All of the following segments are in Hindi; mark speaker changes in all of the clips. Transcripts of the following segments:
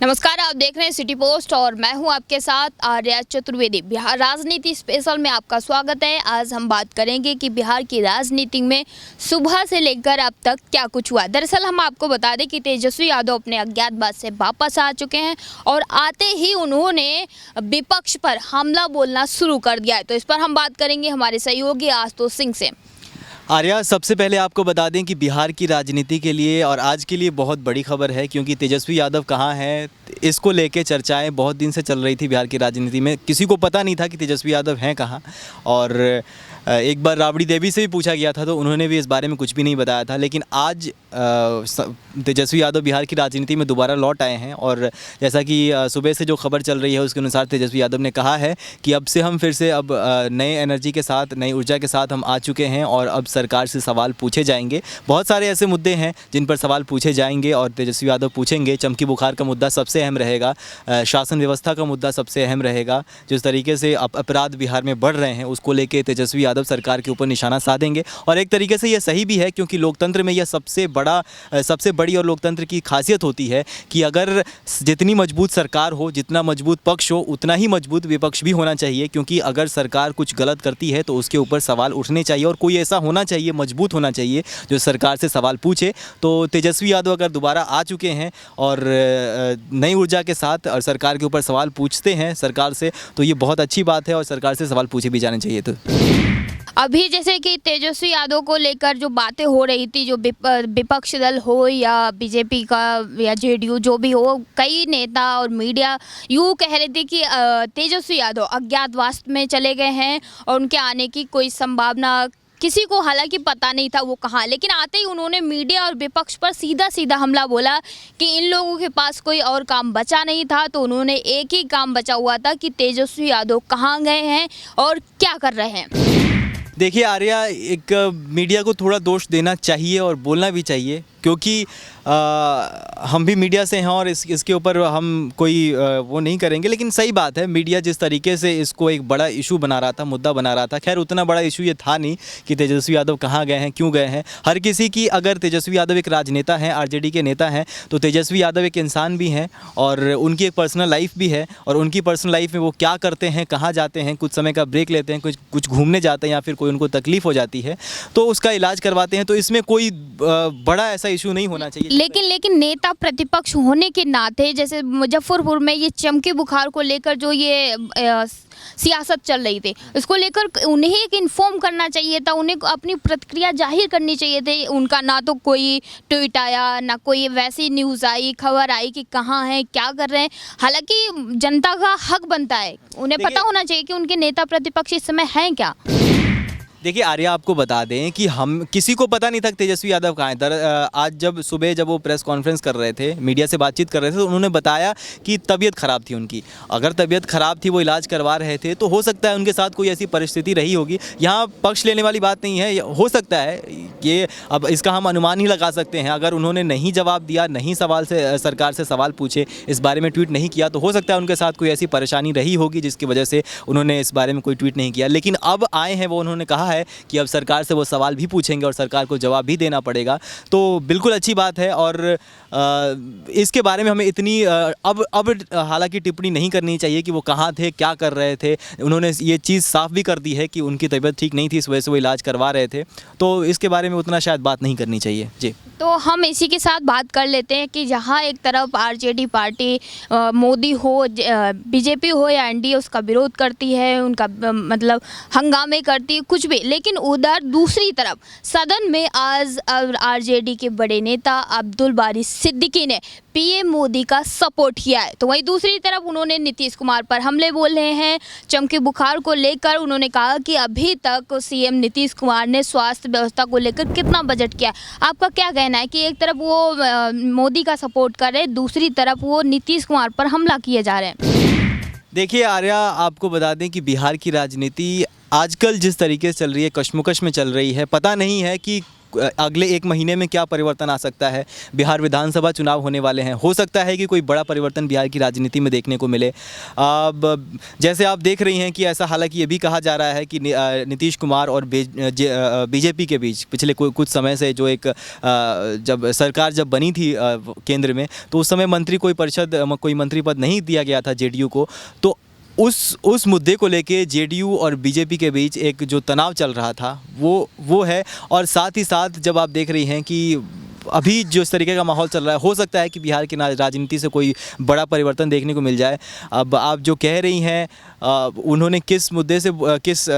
Speaker 1: नमस्कार, आप देख रहे हैं सिटी पोस्ट और मैं हूं आपके साथ आर्या चतुर्वेदी। बिहार राजनीति स्पेशल में आपका स्वागत है। आज हम बात करेंगे कि बिहार की राजनीति में सुबह से लेकर अब तक क्या कुछ हुआ। दरअसल हम आपको बता दें कि तेजस्वी यादव अपने अज्ञातवास से वापस आ चुके हैं और आते ही उन्होंने विपक्ष पर हमला बोलना शुरू कर दिया है। तो इस पर हम बात करेंगे हमारे सहयोगी आशुतोष सिंह से।
Speaker 2: आर्या, सबसे पहले आपको बता दें कि बिहार की राजनीति के लिए और आज के लिए बहुत बड़ी खबर है, क्योंकि तेजस्वी यादव कहाँ हैं इसको लेके चर्चाएं बहुत दिन से चल रही थी बिहार की राजनीति में। किसी को पता नहीं था कि तेजस्वी यादव हैं कहाँ, और एक बार राबड़ी देवी से भी पूछा गया था तो उन्होंने भी इस बारे में कुछ भी नहीं बताया था। लेकिन आज तेजस्वी यादव बिहार की राजनीति में दोबारा लौट आए हैं, और जैसा कि सुबह से जो खबर चल रही है उसके अनुसार तेजस्वी यादव ने कहा है कि अब से हम फिर से अब नए एनर्जी के साथ, नई ऊर्जा के साथ हम आ चुके हैं और अब सरकार से सवाल पूछे जाएंगे। बहुत सारे ऐसे मुद्दे हैं जिन पर सवाल पूछे जाएंगे और तेजस्वी यादव पूछेंगे। चमकी बुखार का मुद्दा सबसे अहम रहेगा, शासन व्यवस्था का मुद्दा सबसे अहम रहेगा। जिस तरीके से अपराध बिहार में बढ़ रहे हैं उसको लेके तेजस्वी यादव सरकार के ऊपर निशाना साधेंगे, और एक तरीके से ये सही भी है, क्योंकि लोकतंत्र में यह सबसे बड़ी और लोकतंत्र की खासियत होती है कि अगर जितनी मजबूत सरकार हो, जितना मजबूत पक्ष हो, उतना ही मजबूत विपक्ष भी होना चाहिए। क्योंकि अगर सरकार कुछ गलत करती है तो उसके ऊपर सवाल उठने चाहिए, और कोई ऐसा होना चाहिए, मजबूत होना चाहिए जो सरकार से सवाल पूछे। तो तेजस्वी यादव अगर दोबारा आ चुके हैं और नई ऊर्जा के साथ और सरकार के ऊपर सवाल पूछते हैं सरकार से, तो ये बहुत अच्छी बात है और सरकार से सवाल पूछे भी जाने चाहिए। तो
Speaker 1: अभी जैसे कि तेजस्वी यादव को लेकर जो बातें हो रही थी, जो विपक्ष दल हो या बीजेपी का या जेडीयू जो भी हो, कई नेता और मीडिया यूँ कह रहे थे कि तेजस्वी यादव अज्ञातवास में चले गए हैं और उनके आने की कोई संभावना किसी को हालांकि पता नहीं था वो कहाँ। लेकिन आते ही उन्होंने मीडिया और विपक्ष पर सीधा सीधा हमला बोला कि इन लोगों के पास कोई और काम बचा नहीं था, तो उन्होंने एक ही काम बचा हुआ था कि तेजस्वी यादव कहाँ गए हैं और क्या कर रहे हैं।
Speaker 2: देखिए आर्या, एक मीडिया को थोड़ा दोष देना चाहिए और बोलना भी चाहिए, क्योंकि हम भी मीडिया से हैं और इसके ऊपर हम कोई वो नहीं करेंगे। लेकिन सही बात है, मीडिया जिस तरीके से इसको एक बड़ा इशू बना रहा था, मुद्दा बना रहा था, खैर उतना बड़ा इशू ये था नहीं कि तेजस्वी यादव कहाँ गए हैं, क्यों गए हैं। हर किसी की, अगर तेजस्वी यादव एक राजनेता हैं, आरजेडी के नेता हैं, तो तेजस्वी यादव एक इंसान भी हैं और उनकी एक पर्सनल लाइफ भी है, और उनकी पर्सनल लाइफ में वो क्या करते हैं, कहाँ जाते हैं, कुछ समय का ब्रेक लेते हैं, कुछ घूमने जाते हैं, या फिर कोई उनको तकलीफ़ हो जाती है तो उसका इलाज करवाते हैं। तो इसमें कोई बड़ा ऐसा इशू नहीं होना चाहिए।
Speaker 1: लेकिन नेता प्रतिपक्ष होने के नाते, जैसे मुजफ्फरपुर में ये चमकी बुखार को लेकर जो ये सियासत चल रही थी, उसको लेकर उन्हें एक इन्फॉर्म करना चाहिए था, उन्हें अपनी प्रतिक्रिया जाहिर करनी चाहिए थी। उनका ना तो कोई ट्वीट आया, ना कोई वैसी न्यूज़ आई, खबर आई कि कहाँ हैं, क्या कर रहे हैं। हालांकि जनता का हक बनता है, उन्हें पता होना चाहिए कि उनके नेता प्रतिपक्ष इस समय हैं क्या।
Speaker 2: देखिए आर्या, आपको बता दें कि हम किसी को पता नहीं था तेजस्वी यादव कहाँ हैं। आज जब सुबह वो प्रेस कॉन्फ्रेंस कर रहे थे, मीडिया से बातचीत कर रहे थे, तो उन्होंने बताया कि तबीयत ख़राब थी उनकी। अगर तबीयत ख़राब थी, वो इलाज करवा रहे थे, तो हो सकता है उनके साथ कोई ऐसी परिस्थिति रही होगी। यहाँ पक्ष लेने वाली बात नहीं है, हो सकता है ये, अब इसका हम अनुमान ही लगा सकते हैं। अगर उन्होंने नहीं जवाब दिया, नहीं सरकार से सवाल पूछे, इस बारे में ट्वीट नहीं किया, तो हो सकता है उनके साथ कोई ऐसी परेशानी रही होगी जिसकी वजह से उन्होंने इस बारे में कोई ट्वीट नहीं किया। लेकिन अब आए हैं वो, उन्होंने कहा है कि अब सरकार से वो सवाल भी पूछेंगे और सरकार को जवाब भी देना पड़ेगा। तो बिल्कुल अच्छी बात है, और इसके बारे में हमें इतनी अब हालांकि टिप्पणी नहीं करनी चाहिए कि वो कहाँ थे, क्या कर रहे थे। उन्होंने ये चीज़ साफ भी कर दी है कि उनकी तबीयत ठीक नहीं थी, इस वजह से वो इलाज करवा रहे थे, तो इसके बारे में उतना शायद बात नहीं करनी चाहिए। जी,
Speaker 1: तो हम इसी के साथ बात कर लेते हैं कि जहाँ एक तरफ आरजेडी पार्टी मोदी हो, बीजेपी हो या एनडीए उसका विरोध करती है, उनका मतलब हंगामे करती है, कुछ भी, लेकिन उधर दूसरी तरफ सदन में आज आरजेडी के बड़े नेता अब्दुल बारी सिद्दीकी ने पीएम मोदी का सपोर्ट किया है। तो वहीं दूसरी तरफ उन्होंने नीतीश कुमार पर हमले बोल रहे हैं। चमकी बुखार को लेकर उन्होंने कहा कि अभी तक सीएम नीतीश कुमार ने स्वास्थ्य व्यवस्था को लेकर कितना बजट किया। आपका क्या कहना है कि एक तरफ वो मोदी का सपोर्ट कर रहे हैं, दूसरी तरफ वो नीतीश कुमार पर हमला किए जा रहे हैं।
Speaker 2: देखिए आर्या, आपको बता दें कि बिहार की राजनीति आजकल जिस तरीके से चल रही है, कशमकश में चल रही है। पता नहीं है कि अगले 1 महीने में क्या परिवर्तन आ सकता है। बिहार विधानसभा चुनाव होने वाले हैं, हो सकता है कि कोई बड़ा परिवर्तन बिहार की राजनीति में देखने को मिले। अब जैसे आप देख रही हैं कि ऐसा हालांकि ये भी कहा जा रहा है कि नीतीश कुमार और बीजेपी के बीच पिछले कुछ समय से जो एक जब सरकार जब बनी थी केंद्र में, तो उस समय कोई मंत्री पद नहीं दिया गया था जेडीयू को। तो उस मुद्दे को लेके जेडीयू और बीजेपी के बीच एक जो तनाव चल रहा था वो है। और साथ ही साथ जब आप देख रही हैं कि अभी जो इस तरीके का माहौल चल रहा है, हो सकता है कि बिहार की राजनीति से कोई बड़ा परिवर्तन देखने को मिल जाए। अब आप जो कह रही हैं उन्होंने किस मुद्दे से किस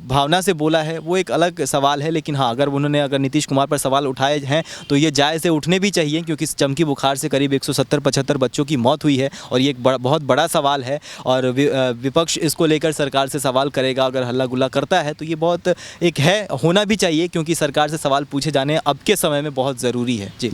Speaker 2: भावना से बोला है वो एक अलग सवाल है, लेकिन हाँ, अगर नीतीश कुमार पर सवाल उठाए हैं तो ये जायज़ से उठने भी चाहिए, क्योंकि इस चमकी बुखार से करीब 170-75 बच्चों की मौत हुई है और ये एक बहुत बड़ा सवाल है। और विपक्ष इसको लेकर सरकार से सवाल करेगा, अगर हल्ला गुल्ला करता है तो ये बहुत एक है, होना भी चाहिए, क्योंकि सरकार से सवाल पूछे जाने अब के समय में बहुत ज़रूरी है। जी,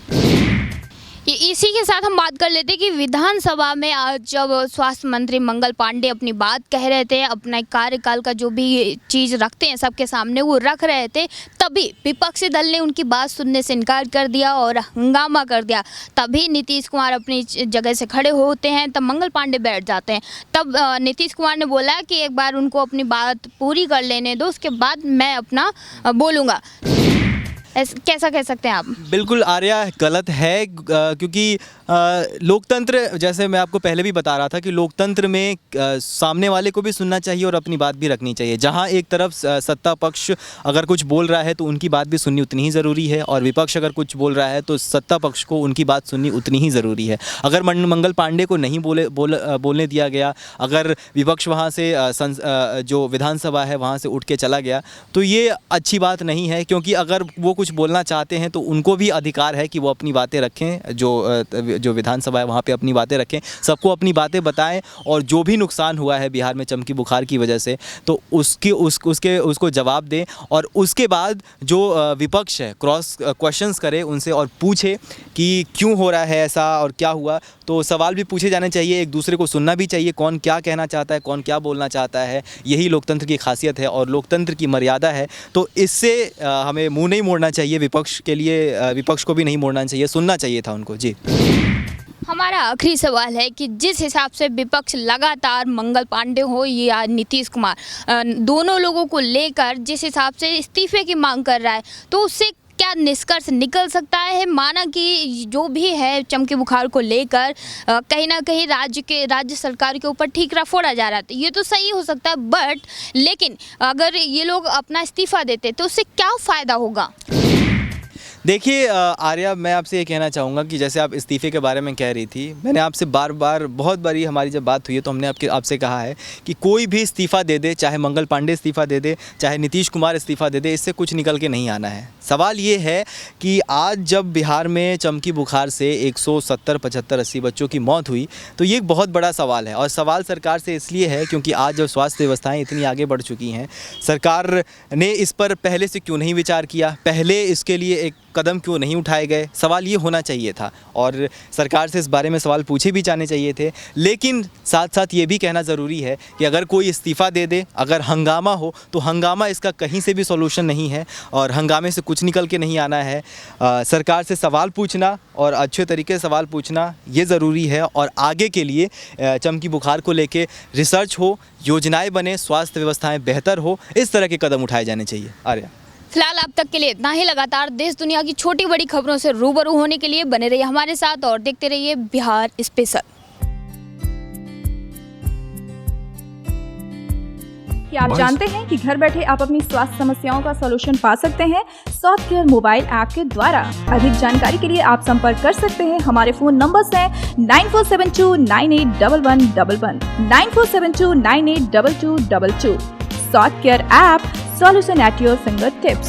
Speaker 1: इसी के साथ हम बात कर लेते हैं कि विधानसभा में आज जब स्वास्थ्य मंत्री मंगल पांडे अपनी बात कह रहे थे, अपना कार्यकाल का जो भी चीज़ रखते हैं सबके सामने वो रख रहे थे, तभी विपक्षी दल ने उनकी बात सुनने से इनकार कर दिया और हंगामा कर दिया। तभी नीतीश कुमार अपनी जगह से खड़े होते हैं, तब मंगल पांडे बैठ जाते हैं। तब नीतीश कुमार ने बोला कि एक बार उनको अपनी बात पूरी कर लेने दो, उसके बाद मैं अपना बोलूँगा। कैसा कह सकते हैं आप?
Speaker 2: बिल्कुल आर्या, गलत है, क्योंकि लोकतंत्र, जैसे मैं आपको पहले भी बता रहा था कि लोकतंत्र में सामने वाले को भी सुनना चाहिए और अपनी बात भी रखनी चाहिए। जहां एक तरफ सत्ता पक्ष अगर कुछ बोल रहा है तो उनकी बात भी सुननी उतनी ही ज़रूरी है, और विपक्ष अगर कुछ बोल रहा है तो सत्ता पक्ष को उनकी बात सुननी उतनी ही ज़रूरी है। अगर मंगल पांडे को नहीं बोलने दिया गया, अगर विपक्ष वहाँ से जो विधानसभा है वहाँ से उठ के चला गया, तो ये अच्छी बात नहीं है, क्योंकि अगर वो कुछ बोलना चाहते हैं तो उनको भी अधिकार है कि वो अपनी बातें रखें, जो विधानसभा है वहाँ पे अपनी बातें रखें, सबको अपनी बातें बताएं, और जो भी नुकसान हुआ है बिहार में चमकी बुखार की वजह से तो उसको जवाब दें। और उसके बाद जो विपक्ष है क्रॉस क्वेश्चंस करे उनसे और पूछे कि क्यों हो रहा है ऐसा और क्या हुआ। तो सवाल भी पूछे जाने चाहिए, एक दूसरे को सुनना भी चाहिए, कौन क्या कहना चाहता है, कौन क्या बोलना चाहता है। यही लोकतंत्र की खासियत है और लोकतंत्र की मर्यादा है। तो इससे हमें मुंह नहीं मोड़ना चाहिए, विपक्ष के लिए विपक्ष को भी नहीं मोड़ना चाहिए, सुनना चाहिए था उनको। जी,
Speaker 1: हमारा आखिरी सवाल है कि जिस हिसाब से विपक्ष लगातार मंगल पांडे हो या नीतीश कुमार, दोनों लोगों को लेकर जिस हिसाब से इस्तीफे की मांग कर रहा है, तो उससे क्या निष्कर्ष निकल सकता है? माना कि जो भी है चमकी बुखार को लेकर कहीं ना कहीं राज्य सरकार के ऊपर ठीकरा फोड़ा जा रहा था, ये तो सही हो सकता है, बट लेकिन अगर ये लोग अपना इस्तीफा देते तो उससे क्या फ़ायदा होगा?
Speaker 2: देखिए आर्या, मैं आपसे ये कहना चाहूँगा कि जैसे आप इस्तीफ़े के बारे में कह रही थी, मैंने आपसे बहुत बारी हमारी जब बात हुई है तो हमने आपसे कहा है कि कोई भी इस्तीफ़ा दे दे, चाहे मंगल पांडे इस्तीफ़ा दे दे, चाहे नीतीश कुमार इस्तीफ़ा दे दे, इससे कुछ निकल के नहीं आना है। सवाल ये है कि आज जब बिहार में चमकी बुखार से 170, 75, 80 बच्चों की मौत हुई, तो ये एक बहुत बड़ा सवाल है। और सवाल सरकार से इसलिए है क्योंकि आज जब स्वास्थ्य व्यवस्थाएँ इतनी आगे बढ़ चुकी हैं, सरकार ने इस पर पहले से क्यों नहीं विचार किया, पहले इसके लिए एक कदम क्यों नहीं उठाए गए? सवाल ये होना चाहिए था और सरकार से इस बारे में सवाल पूछे भी जाने चाहिए थे। लेकिन साथ साथ ये भी कहना ज़रूरी है कि अगर कोई इस्तीफ़ा दे दे, अगर हंगामा हो, तो हंगामा इसका कहीं से भी सॉल्यूशन नहीं है और हंगामे से कुछ निकल के नहीं आना है। सरकार से सवाल पूछना और अच्छे तरीके से सवाल पूछना ये ज़रूरी है, और आगे के लिए चमकी बुखार को लेके रिसर्च हो, योजनाएँ बने, स्वास्थ्य व्यवस्थाएँ बेहतर हो, इस तरह के कदम उठाए जाने चाहिए। आर्या,
Speaker 1: फिलहाल अब तक के लिए इतना ही। लगातार देश दुनिया की छोटी बड़ी खबरों से रूबरू होने के लिए बने रहिए हमारे साथ और देखते रहिए बिहार स्पेशल।
Speaker 3: क्या आप जानते हैं कि घर बैठे आप अपनी स्वास्थ्य समस्याओं का सॉल्यूशन पा सकते हैं स्वास्थ्य केयर मोबाइल ऐप के द्वारा? अधिक जानकारी के लिए आप संपर्क कर सकते हैं। हमारे फोन नंबर्स हैं 9472981111, 9472982222। स्वास्थ्य care app, solution at your fingertips.